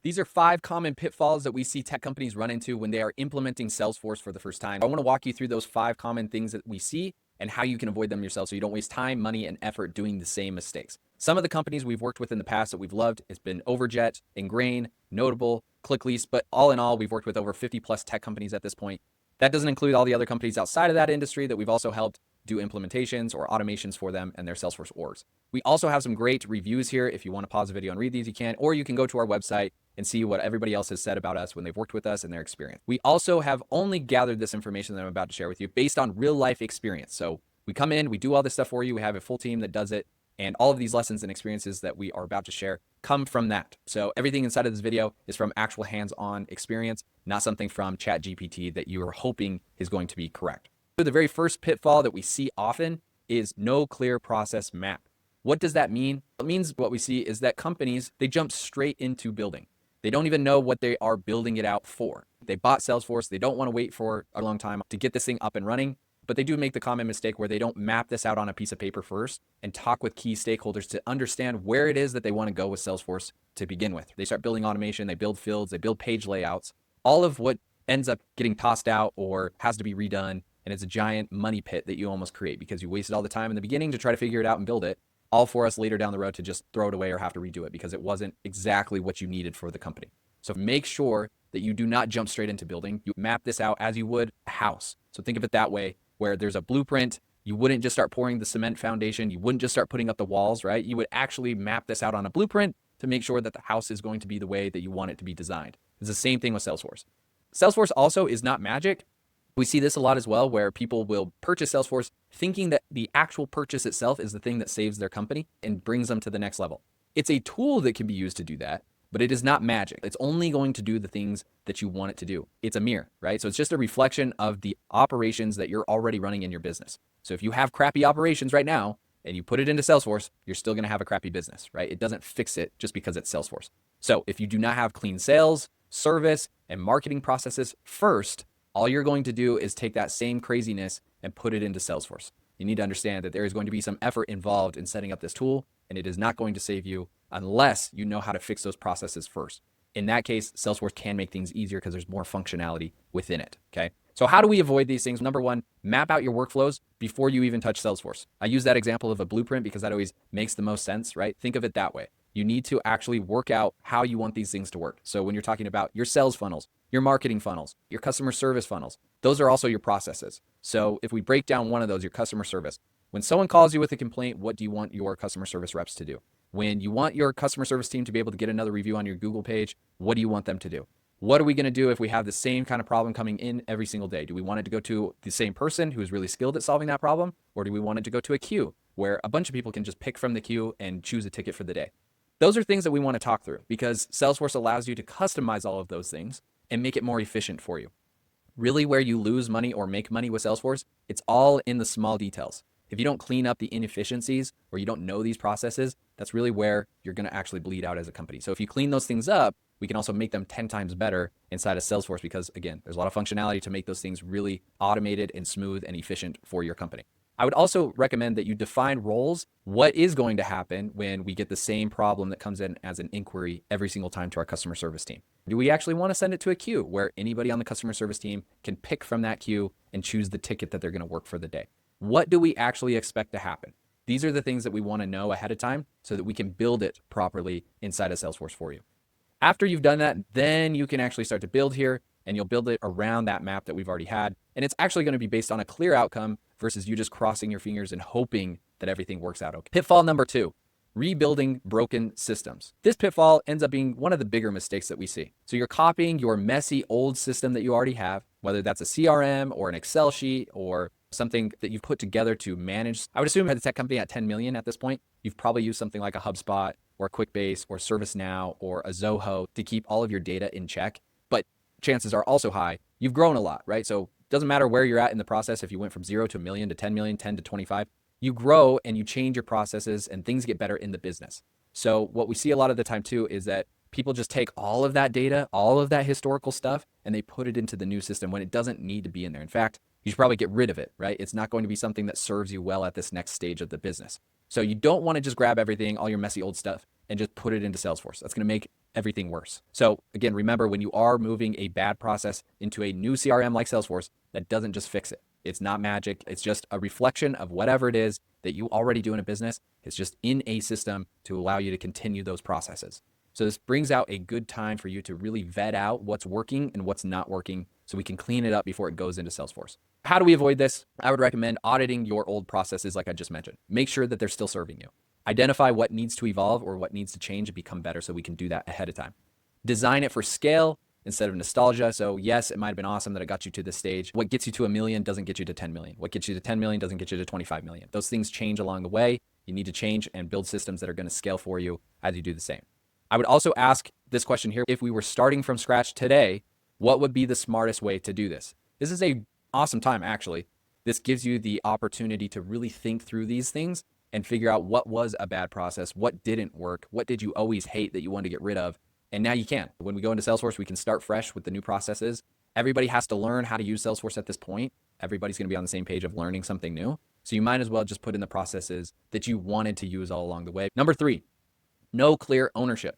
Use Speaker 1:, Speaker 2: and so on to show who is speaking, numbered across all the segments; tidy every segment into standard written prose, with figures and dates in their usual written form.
Speaker 1: These are 5 common pitfalls that we see tech companies run into when they are implementing Salesforce for the first time. I want to walk you through those 5 common things that we see and how you can avoid them yourself so you don't waste time, money, and effort doing the same mistakes. Some of the companies we've worked with in the past that we've loved has been Overjet, Engrain, Notable, Clicklease, but all in all, we've worked with over 50 plus tech companies at this point. That doesn't include all the other companies outside of that industry that we've also helped do implementations or automations for them and their Salesforce orgs. We also have some great reviews here. If you want to pause the video and read these, you can, or you can go to our website and see what everybody else has said about us when they've worked with us and their experience. We also have only gathered this information that I'm about to share with you based on real life experience. So we come in, we do all this stuff for you. We have a full team that does it. And all of these lessons and experiences that we are about to share come from that. So everything inside of this video is from actual hands-on experience, not something from ChatGPT that you are hoping is going to be correct. So the very first pitfall that we see often is no clear process map. What does that mean? It means what we see is that companies, they jump straight into building. They don't even know what they are building it out for. They bought Salesforce. They don't want to wait for a long time to get this thing up and running. But they do make the common mistake where they don't map this out on a piece of paper first and talk with key stakeholders to understand where it is that they want to go with Salesforce to begin with. They start building automation, they build fields, they build page layouts, all of what ends up getting tossed out or has to be redone. And it's a giant money pit that you almost create because you wasted all the time in the beginning to try to figure it out and build it, all for us later down the road to just throw it away or have to redo it because it wasn't exactly what you needed for the company. So make sure that you do not jump straight into building. You map this out as you would a house. So think of it that way, where there's a blueprint. You wouldn't just start pouring the cement foundation. You wouldn't just start putting up the walls, right? You would actually map this out on a blueprint to make sure that the house is going to be the way that you want it to be designed. It's the same thing with Salesforce. Salesforce also is not magic. We see this a lot as well, where people will purchase Salesforce thinking that the actual purchase itself is the thing that saves their company and brings them to the next level. It's a tool that can be used to do that, but it is not magic. It's only going to do the things that you want it to do. It's a mirror, right? So it's just a reflection of the operations that you're already running in your business. So if you have crappy operations right now and you put it into Salesforce, you're still going to have a crappy business, right? It doesn't fix it just because it's Salesforce. So if you do not have clean sales, service, and marketing processes first, all you're going to do is take that same craziness and put it into Salesforce. You need to understand that there is going to be some effort involved in setting up this tool, and it is not going to save you unless you know how to fix those processes first. In that case, Salesforce can make things easier because there's more functionality within it, okay? So how do we avoid these things? Number one, map out your workflows before you even touch Salesforce. I use that example of a blueprint because that always makes the most sense, right? Think of it that way. You need to actually work out how you want these things to work. So when you're talking about your sales funnels, your marketing funnels, your customer service funnels, those are also your processes. So if we break down one of those, your customer service, when someone calls you with a complaint, what do you want your customer service reps to do? When you want your customer service team to be able to get another review on your Google page, what do you want them to do? What are we going to do if we have the same kind of problem coming in every single day? Do we want it to go to the same person who is really skilled at solving that problem? Or do we want it to go to a queue where a bunch of people can just pick from the queue and choose a ticket for the day? Those are things that we want to talk through because Salesforce allows you to customize all of those things and make it more efficient for you. Really, where you lose money or make money with Salesforce, it's all in the small details. If you don't clean up the inefficiencies or you don't know these processes, that's really where you're going to actually bleed out as a company. So if you clean those things up, we can also make them 10 times better inside of Salesforce because, again, there's a lot of functionality to make those things really automated and smooth and efficient for your company. I would also recommend that you define roles. What is going to happen when we get the same problem that comes in as an inquiry every single time to our customer service team? Do we actually want to send it to a queue where anybody on the customer service team can pick from that queue and choose the ticket that they're going to work for the day? What do we actually expect to happen? These are the things that we want to know ahead of time so that we can build it properly inside of Salesforce for you. After you've done that, then you can actually start to build here and you'll build it around that map that we've already had. And it's actually going to be based on a clear outcome versus you just crossing your fingers and hoping that everything works out okay. Pitfall number 2, rebuilding broken systems. This pitfall ends up being one of the bigger mistakes that we see. So you're copying your messy old system that you already have, whether that's a CRM or an Excel sheet or something that you've put together to manage. I would assume at a tech company at 10 million at this point, you've probably used something like a HubSpot or a QuickBase or ServiceNow or a Zoho to keep all of your data in check. But chances are also high, you've grown a lot, right? So it doesn't matter where you're at in the process. If you went from 0 to a million to 10 million, 10 to 25, you grow and you change your processes and things get better in the business. So what we see a lot of the time too is that people just take all of that data, all of that historical stuff, and they put it into the new system when it doesn't need to be in there. In fact, you should probably get rid of it, right? It's not going to be something that serves you well at this next stage of the business. So you don't want to just grab everything, all your messy old stuff, and just put it into Salesforce. That's going to make everything worse. So again, remember, when you are moving a bad process into a new CRM like Salesforce, that doesn't just fix it. It's not magic. It's just a reflection of whatever it is that you already do in a business. It's just in a system to allow you to continue those processes. So this brings out a good time for you to really vet out what's working and what's not working so we can clean it up before it goes into Salesforce. How do we avoid this? I would recommend auditing your old processes like I just mentioned. Make sure that they're still serving you. Identify what needs to evolve or what needs to change and become better so we can do that ahead of time. Design it for scale instead of nostalgia. So yes, it might have been awesome that it got you to this stage. What gets you to 1 million doesn't get you to 10 million. What gets you to 10 million doesn't get you to 25 million. Those things change along the way. You need to change and build systems that are going to scale for you as you do the same. I would also ask this question here. If we were starting from scratch today, what would be the smartest way to do this? This is an awesome time, actually. This gives you the opportunity to really think through these things and figure out what was a bad process, what didn't work, what did you always hate that you wanted to get rid of, and now you can. When we go into Salesforce, we can start fresh with the new processes. Everybody has to learn how to use Salesforce at this point. Everybody's going to be on the same page of learning something new. So you might as well just put in the processes that you wanted to use all along the way. Number 3, no clear ownership.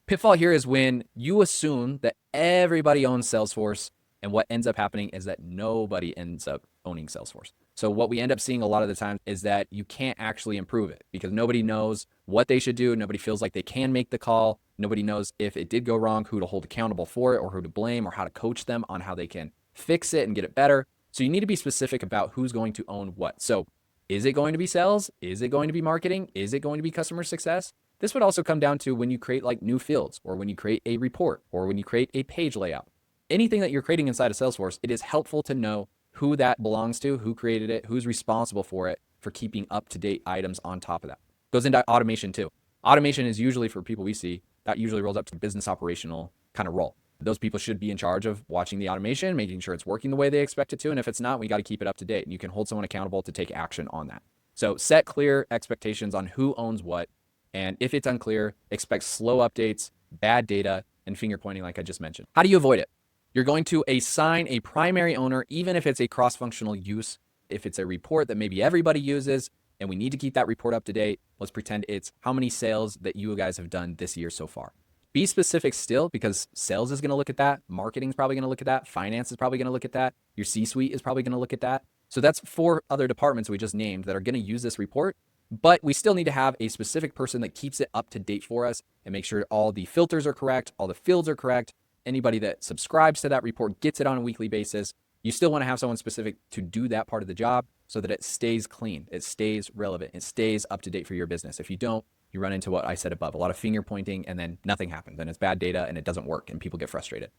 Speaker 1: Pitfall here is when you assume that everybody owns Salesforce, and what ends up happening is that nobody ends up owning Salesforce. So what we end up seeing a lot of the time is that you can't actually improve it because nobody knows what they should do. Nobody feels like they can make the call. Nobody knows if it did go wrong, who to hold accountable for it or who to blame or how to coach them on how they can fix it and get it better. So you need to be specific about who's going to own what. So is it going to be sales? Is it going to be marketing? Is it going to be customer success? This would also come down to when you create like new fields or when you create a report or when you create a page layout. Anything that you're creating inside of Salesforce, it is helpful to know who that belongs to, who created it, who's responsible for it, for keeping up-to-date items on top of that. Goes into automation too. Automation is usually, for people we see, that usually rolls up to business operational kind of role. Those people should be in charge of watching the automation, making sure it's working the way they expect it to. And if it's not, we got to keep it up to date. And you can hold someone accountable to take action on that. So set clear expectations on who owns what. And if it's unclear, expect slow updates, bad data, and finger pointing like I just mentioned. How do you avoid it? You're going to assign a primary owner, even if it's a cross-functional use. If it's a report that maybe everybody uses and we need to keep that report up to date, let's pretend it's how many sales that you guys have done this year so far. Be specific still, because sales is going to look at that. Marketing is probably going to look at that. Finance is probably going to look at that. Your C-suite is probably going to look at that. So that's 4 other departments we just named that are going to use this report. But we still need to have a specific person that keeps it up to date for us and make sure all the filters are correct, all the fields are correct. Anybody that subscribes to that report gets it on a weekly basis. You still want to have someone specific to do that part of the job so that it stays clean, it stays relevant, it stays up to date for your business. If you don't, you run into what I said above, a lot of finger pointing and then nothing happens. Then it's bad data and it doesn't work and people get frustrated.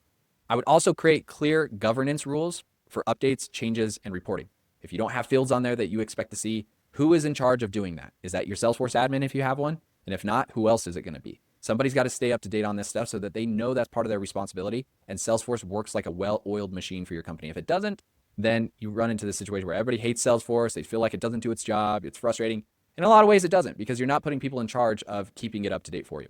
Speaker 1: I would also create clear governance rules for updates, changes, and reporting. If you don't have fields on there that you expect to see, who is in charge of doing that? Is that your Salesforce admin if you have one? And if not, who else is it going to be? Somebody's got to stay up to date on this stuff so that they know that's part of their responsibility. And Salesforce works like a well-oiled machine for your company. If it doesn't, then you run into this situation where everybody hates Salesforce. They feel like it doesn't do its job. It's frustrating. In a lot of ways, it doesn't, because you're not putting people in charge of keeping it up to date for you.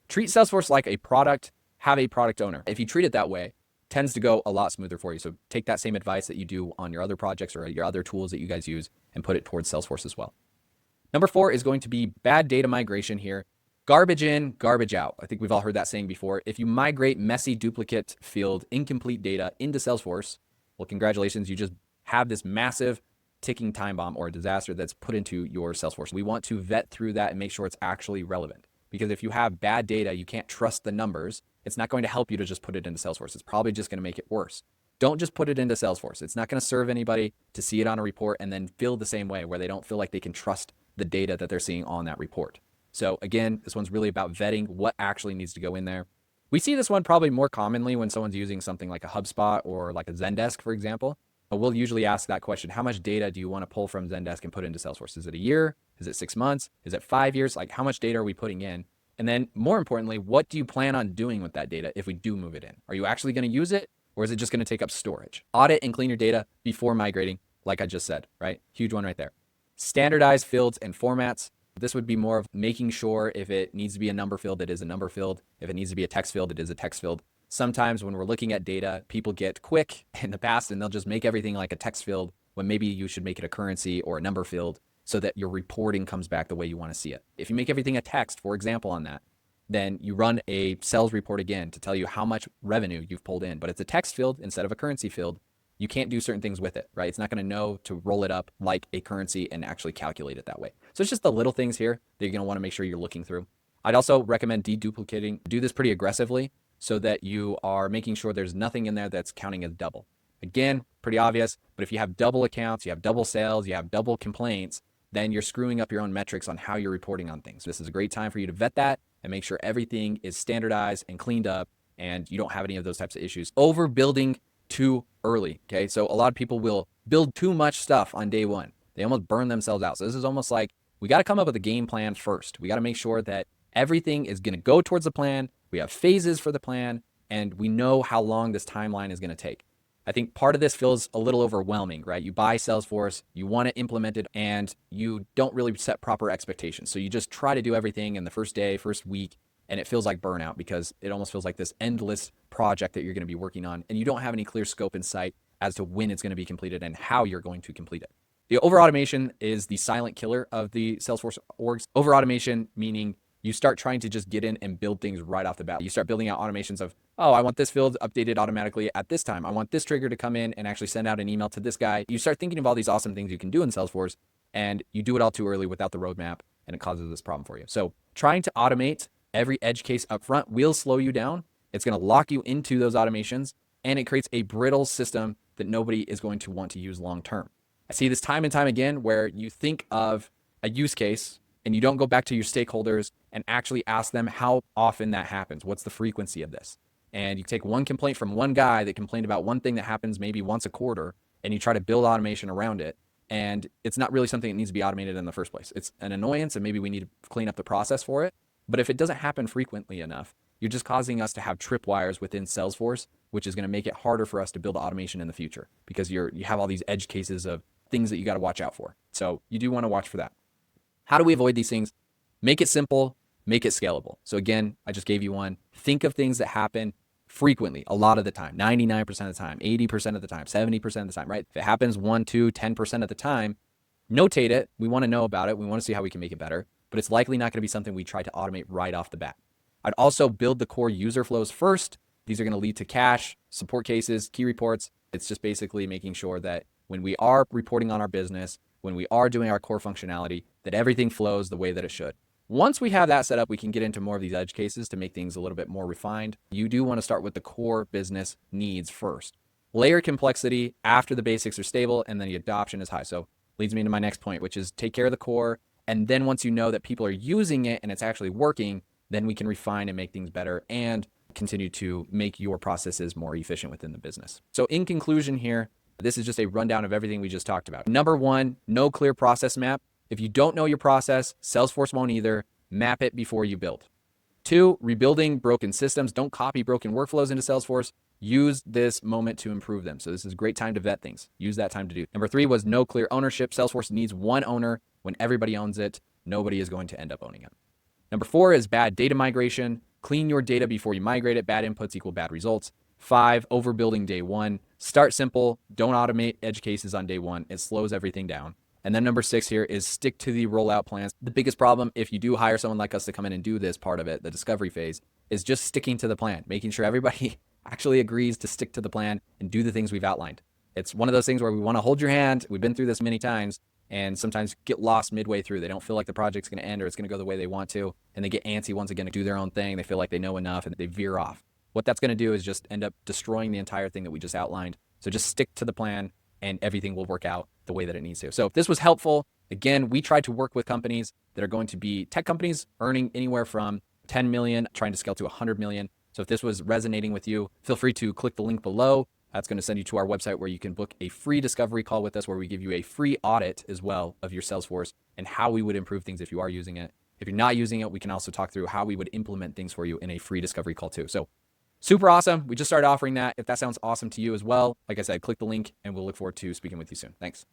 Speaker 1: Treat Salesforce like a product. Have a product owner. If you treat it that way, it tends to go a lot smoother for you. So take that same advice that you do on your other projects or your other tools that you guys use and put it towards Salesforce as well. Number 4 is going to be bad data migration here. Garbage in, garbage out. I think we've all heard that saying before. If you migrate messy, duplicate field, incomplete data into Salesforce, well, congratulations, you just have this massive ticking time bomb or a disaster that's put into your Salesforce. We want to vet through that and make sure it's actually relevant. Because if you have bad data, you can't trust the numbers. It's not going to help you to just put it into Salesforce. It's probably just going to make it worse. Don't just put it into Salesforce. It's not going to serve anybody to see it on a report and then feel the same way where they don't feel like they can trust the data that they're seeing on that report. So again, this one's really about vetting what actually needs to go in there. We see this one probably more commonly when someone's using something like a HubSpot or like a Zendesk, for example. But we'll usually ask that question: how much data do you want to pull from Zendesk and put into Salesforce? Is it a year? Is it 6 months? Is it 5 years? Like, how much data are we putting in? And then more importantly, what do you plan on doing with that data if we do move it in? Are you actually going to use it, or is it just going to take up storage? Audit and clean your data before migrating, like I just said, right? Huge one right there. Standardize fields and formats. This would be more of making sure if it needs to be a number field, it is a number field. If it needs to be a text field, it is a text field. Sometimes when we're looking at data, people get quick in the past and they'll just make everything like a text field when maybe you should make it a currency or a number field so that your reporting comes back the way you want to see it. If you make everything a text, for example, on that, then you run a sales report again to tell you how much revenue you've pulled in, but it's a text field instead of a currency field. You can't do certain things with it, right? It's not going to know to roll it up like a currency and actually calculate it that way. So it's just the little things here that you're going to want to make sure you're looking through. I'd also recommend deduplicating. Do this pretty aggressively so that you are making sure there's nothing in there that's counting as double. Again, pretty obvious, but if you have double accounts, you have double sales, you have double complaints, then you're screwing up your own metrics on how you're reporting on things. This is a great time for you to vet that and make sure everything is standardized and cleaned up and you don't have any of those types of issues. Overbuilding too early, okay? So a lot of people will build too much stuff on day one. They almost burn themselves out. So this is almost like we got to come up with a game plan first. We got to make sure that everything is going to go towards the plan. We have phases for the plan, and we know how long this timeline is going to take. I think part of this feels a little overwhelming, right? You buy Salesforce, you want to implement it, and you don't really set proper expectations. So you just try to do everything in the first day, first week, and it feels like burnout because it almost feels like this endless project that you're going to be working on, and you don't have any clear scope and sight as to when it's going to be completed and how you're going to complete it. The over-automation is the silent killer of the Salesforce orgs. Over-automation meaning you start trying to just get in and build things right off the bat. You start building out automations of, oh, I want this field updated automatically at this time. I want this trigger to come in and actually send out an email to this guy. You start thinking of all these awesome things you can do in Salesforce, and you do it all too early without the roadmap, and it causes this problem for you. So trying to automate every edge case up front will slow you down. It's going to lock you into those automations, and it creates a brittle system that nobody is going to want to use long term. I see this time and time again where you think of a use case and you don't go back to your stakeholders and actually ask them how often that happens. What's the frequency of this? And you take one complaint from one guy that complained about one thing that happens maybe once a quarter, and you try to build automation around it. And it's not really something that needs to be automated in the first place. It's an annoyance, and maybe we need to clean up the process for it. But if it doesn't happen frequently enough, you're just causing us to have tripwires within Salesforce, which is going to make it harder for us to build automation in the future because you have all these edge cases of things that you got to watch out for. So you do want to watch for that. How do we avoid these things? Make it simple, make it scalable. So again, I just gave you one. Think of things that happen frequently, a lot of the time, 99% of the time, 80% of the time, 70% of the time, right? If it happens 1, 2, 10% of the time, notate it. We want to know about it. We want to see how we can make it better, but it's likely not going to be something we try to automate right off the bat. I'd also build the core user flows first. These are going to lead to cache, support cases, key reports. It's just basically making sure that when we are reporting on our business, when we are doing our core functionality, that everything flows the way that it should. Once we have that set up, we can get into more of these edge cases to make things a little bit more refined. You do want to start with the core business needs first. Layer complexity after the basics are stable and then the adoption is high. So leads me into my next point, which is take care of the core. And then once you know that people are using it and it's actually working, then we can refine and make things better and continue to make your processes more efficient within the business. So in conclusion here, this is just a rundown of everything we just talked about. Number one, no clear process map. If you don't know your process, Salesforce won't either. Map it before you build. 2, rebuilding broken systems. Don't copy broken workflows into Salesforce. Use this moment to improve them. So this is a great time to vet things. Use that time to do. Number 3 was no clear ownership. Salesforce needs one owner. When everybody owns it, nobody is going to end up owning it. Number 4 is bad data migration. Clean your data before you migrate it. Bad inputs equal bad results. 5, overbuilding day one. Start simple. Don't automate edge cases on day one. It slows everything down. And then number 6 here is stick to the rollout plans. The biggest problem, if you do hire someone like us to come in and do this part of it, the discovery phase, is just sticking to the plan, making sure everybody actually agrees to stick to the plan and do the things we've outlined. It's one of those things where we want to hold your hand. We've been through this many times and sometimes get lost midway through. They don't feel like the project's going to end or it's going to go the way they want to. And they get antsy once again to do their own thing. They feel like they know enough and they veer off. What that's going to do is just end up destroying the entire thing that we just outlined. So just stick to the plan and everything will work out the way that it needs to. So if this was helpful, again, we try to work with companies that are going to be tech companies earning anywhere from 10 million, trying to scale to 100 million. So if this was resonating with you, feel free to click the link below. That's going to send you to our website where you can book a free discovery call with us, where we give you a free audit as well of your Salesforce and how we would improve things if you are using it. If you're not using it, we can also talk through how we would implement things for you in a free discovery call too. So super awesome. We just started offering that. If that sounds awesome to you as well, like I said, click the link and we'll look forward to speaking with you soon. Thanks.